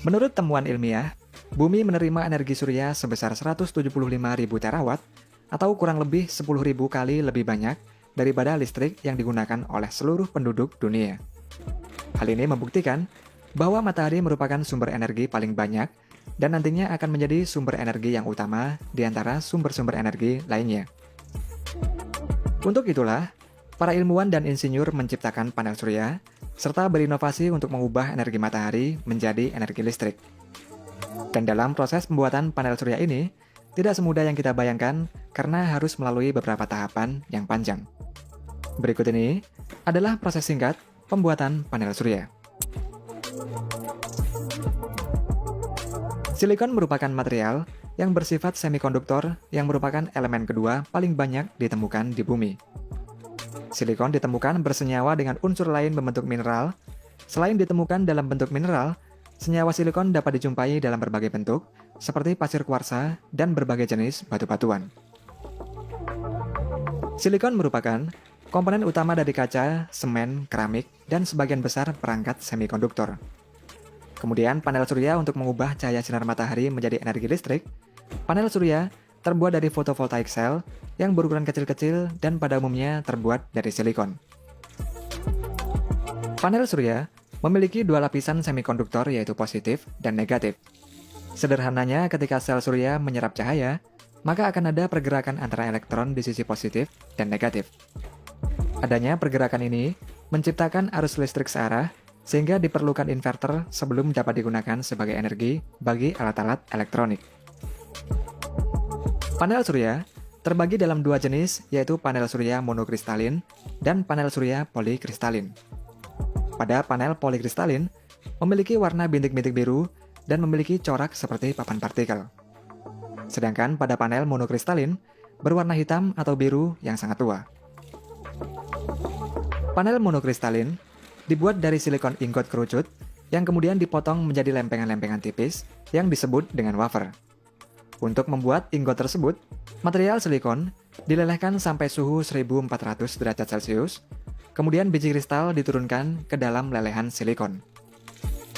Menurut temuan ilmiah, Bumi menerima energi surya sebesar 175.000 terawatt atau kurang lebih 10.000 kali lebih banyak daripada listrik yang digunakan oleh seluruh penduduk dunia. Hal ini membuktikan bahwa matahari merupakan sumber energi paling banyak dan nantinya akan menjadi sumber energi yang utama di antara sumber-sumber energi lainnya. Untuk itulah, para ilmuwan dan insinyur menciptakan panel surya, serta berinovasi untuk mengubah energi matahari menjadi energi listrik. Dan dalam proses pembuatan panel surya ini, tidak semudah yang kita bayangkan karena harus melalui beberapa tahapan yang panjang. Berikut ini adalah proses singkat pembuatan panel surya. Silikon merupakan material yang bersifat semikonduktor yang merupakan elemen kedua paling banyak ditemukan di bumi. Silikon ditemukan bersenyawa dengan unsur lain membentuk mineral. Selain ditemukan dalam bentuk mineral, senyawa silikon dapat dijumpai dalam berbagai bentuk, seperti pasir kuarsa dan berbagai jenis batu-batuan. Silikon merupakan komponen utama dari kaca, semen, keramik, dan sebagian besar perangkat semikonduktor. Kemudian panel surya untuk mengubah cahaya sinar matahari menjadi energi listrik. Panel surya terbuat dari photovoltaic cell yang berukuran kecil-kecil dan pada umumnya terbuat dari silikon. Panel surya memiliki dua lapisan semikonduktor yaitu positif dan negatif. Sederhananya, ketika sel surya menyerap cahaya, maka akan ada pergerakan antara elektron di sisi positif dan negatif. Adanya pergerakan ini menciptakan arus listrik searah, sehingga diperlukan inverter sebelum dapat digunakan sebagai energi bagi alat-alat elektronik. Panel surya terbagi dalam dua jenis, yaitu panel surya monokristalin dan panel surya polikristalin. Pada panel polikristalin, memiliki warna bintik-bintik biru dan memiliki corak seperti papan partikel. Sedangkan pada panel monokristalin, berwarna hitam atau biru yang sangat tua. Panel monokristalin dibuat dari silikon ingot kerucut yang kemudian dipotong menjadi lempengan-lempengan tipis yang disebut dengan wafer. Untuk membuat ingot tersebut, material silikon dilelehkan sampai suhu 1400 derajat Celcius, kemudian biji kristal diturunkan ke dalam lelehan silikon.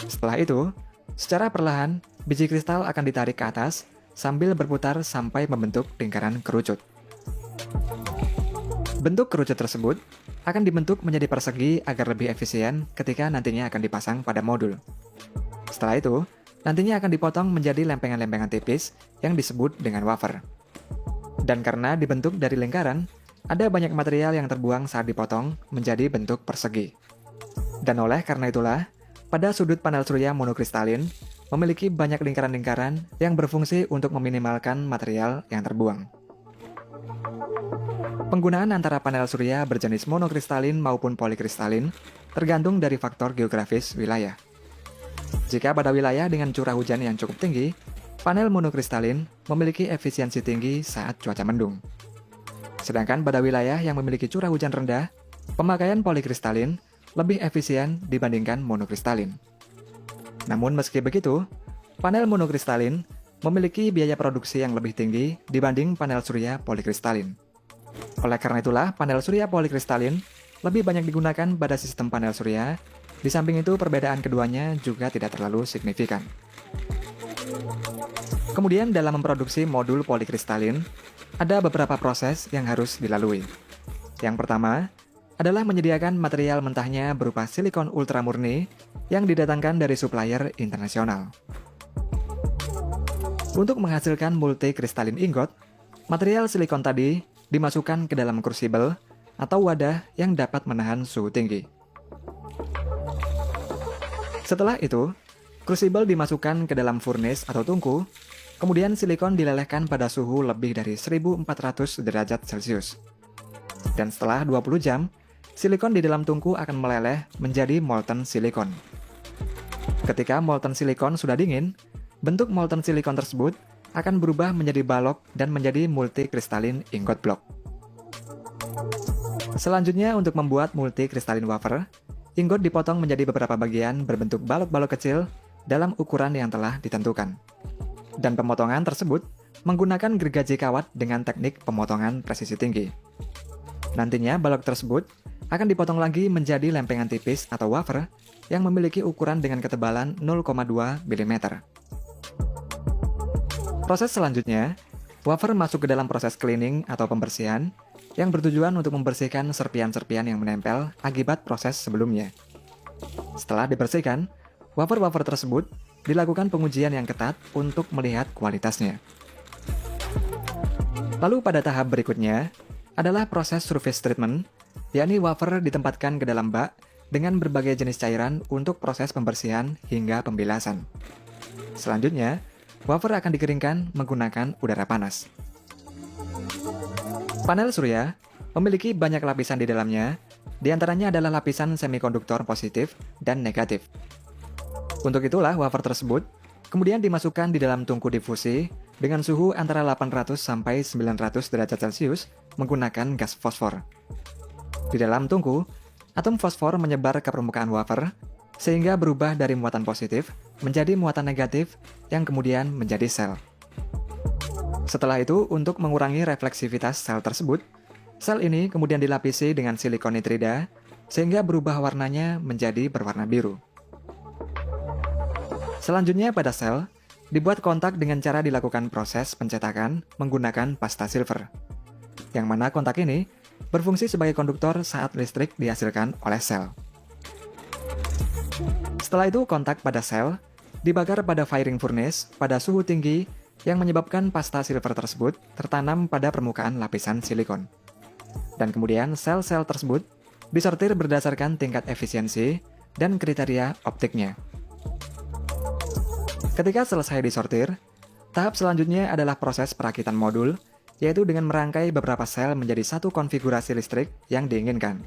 Setelah itu, secara perlahan, biji kristal akan ditarik ke atas sambil berputar sampai membentuk lingkaran kerucut. Bentuk kerucut tersebut akan dibentuk menjadi persegi agar lebih efisien ketika nantinya akan dipasang pada modul. Setelah itu, nantinya akan dipotong menjadi lempengan-lempengan tipis yang disebut dengan wafer. Dan karena dibentuk dari lingkaran, ada banyak material yang terbuang saat dipotong menjadi bentuk persegi. Dan oleh karena itulah, pada sudut panel surya monokristalin memiliki banyak lingkaran-lingkaran yang berfungsi untuk meminimalkan material yang terbuang. Penggunaan antara panel surya berjenis monokristalin maupun polikristalin tergantung dari faktor geografis wilayah. Jika pada wilayah dengan curah hujan yang cukup tinggi, panel monokristalin memiliki efisiensi tinggi saat cuaca mendung. Sedangkan pada wilayah yang memiliki curah hujan rendah, pemakaian polikristalin lebih efisien dibandingkan monokristalin. Namun meski begitu, panel monokristalin memiliki biaya produksi yang lebih tinggi dibanding panel surya polikristalin. Oleh karena itulah, panel surya polikristalin lebih banyak digunakan pada sistem panel surya. Di samping itu, perbedaan keduanya juga tidak terlalu signifikan. Kemudian, dalam memproduksi modul polikristalin, ada beberapa proses yang harus dilalui. Yang pertama adalah menyediakan material mentahnya berupa silikon ultramurni yang didatangkan dari supplier internasional. Untuk menghasilkan multikristalin ingot, material silikon tadi dimasukkan ke dalam crucible atau wadah yang dapat menahan suhu tinggi. Setelah itu, crucible dimasukkan ke dalam furnace atau tungku, kemudian silikon dilelehkan pada suhu lebih dari 1400 derajat Celcius. Dan setelah 20 jam, silikon di dalam tungku akan meleleh menjadi molten silikon. Ketika molten silikon sudah dingin, bentuk molten silikon tersebut akan berubah menjadi balok dan menjadi multikristalin ingot block. Selanjutnya, untuk membuat multikristalin wafer, ingot dipotong menjadi beberapa bagian berbentuk balok-balok kecil dalam ukuran yang telah ditentukan. Dan pemotongan tersebut menggunakan gergaji kawat dengan teknik pemotongan presisi tinggi. Nantinya balok tersebut akan dipotong lagi menjadi lempengan tipis atau wafer yang memiliki ukuran dengan ketebalan 0,2 mm. Proses selanjutnya, wafer masuk ke dalam proses cleaning atau pembersihan yang bertujuan untuk membersihkan serpian-serpian yang menempel akibat proses sebelumnya. Setelah dibersihkan, wafer-wafer tersebut dilakukan pengujian yang ketat untuk melihat kualitasnya. Lalu pada tahap berikutnya adalah proses surface treatment, yakni wafer ditempatkan ke dalam bak dengan berbagai jenis cairan untuk proses pembersihan hingga pembilasan. Selanjutnya, wafer akan dikeringkan menggunakan udara panas. Panel surya memiliki banyak lapisan di dalamnya, di antaranya adalah lapisan semikonduktor positif dan negatif. Untuk itulah wafer tersebut kemudian dimasukkan di dalam tungku difusi dengan suhu antara 800 sampai 900 derajat Celcius menggunakan gas fosfor. Di dalam tungku, atom fosfor menyebar ke permukaan wafer sehingga berubah dari muatan positif menjadi muatan negatif yang kemudian menjadi sel. Setelah itu, untuk mengurangi refleksivitas sel tersebut, sel ini kemudian dilapisi dengan silikon nitrida sehingga berubah warnanya menjadi berwarna biru. Selanjutnya pada sel, dibuat kontak dengan cara dilakukan proses pencetakan menggunakan pasta silver, yang mana kontak ini berfungsi sebagai konduktor saat listrik dihasilkan oleh sel. Setelah itu, kontak pada sel dibakar pada firing furnace pada suhu tinggi yang menyebabkan pasta silver tersebut tertanam pada permukaan lapisan silikon. Dan kemudian sel-sel tersebut disortir berdasarkan tingkat efisiensi dan kriteria optiknya. Ketika selesai disortir, tahap selanjutnya adalah proses perakitan modul, yaitu dengan merangkai beberapa sel menjadi satu konfigurasi listrik yang diinginkan.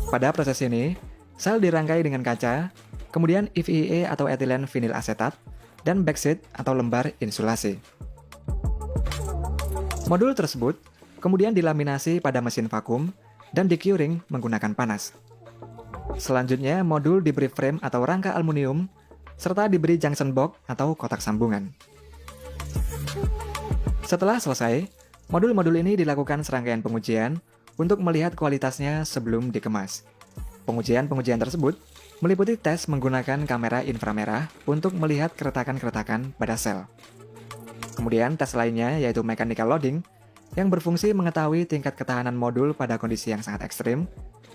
Pada proses ini, sel dirangkai dengan kaca, kemudian EVA atau etilen vinil asetat, dan backsheet atau lembar insulasi. Modul tersebut kemudian dilaminasi pada mesin vakum dan di-curing menggunakan panas. Selanjutnya, modul diberi frame atau rangka aluminium, serta diberi junction box atau kotak sambungan. Setelah selesai, modul-modul ini dilakukan serangkaian pengujian untuk melihat kualitasnya sebelum dikemas. Pengujian-pengujian tersebut meliputi tes menggunakan kamera inframerah untuk melihat keretakan-keretakan pada sel. Kemudian tes lainnya yaitu mechanical loading yang berfungsi mengetahui tingkat ketahanan modul pada kondisi yang sangat ekstrim,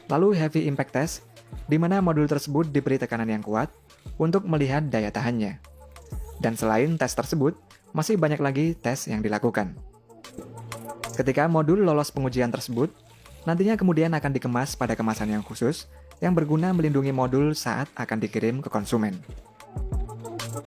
lalu heavy impact test di mana modul tersebut diberi tekanan yang kuat untuk melihat daya tahannya. Dan selain tes tersebut, masih banyak lagi tes yang dilakukan. Ketika modul lolos pengujian tersebut, nantinya kemudian akan dikemas pada kemasan yang khusus yang berguna melindungi modul saat akan dikirim ke konsumen.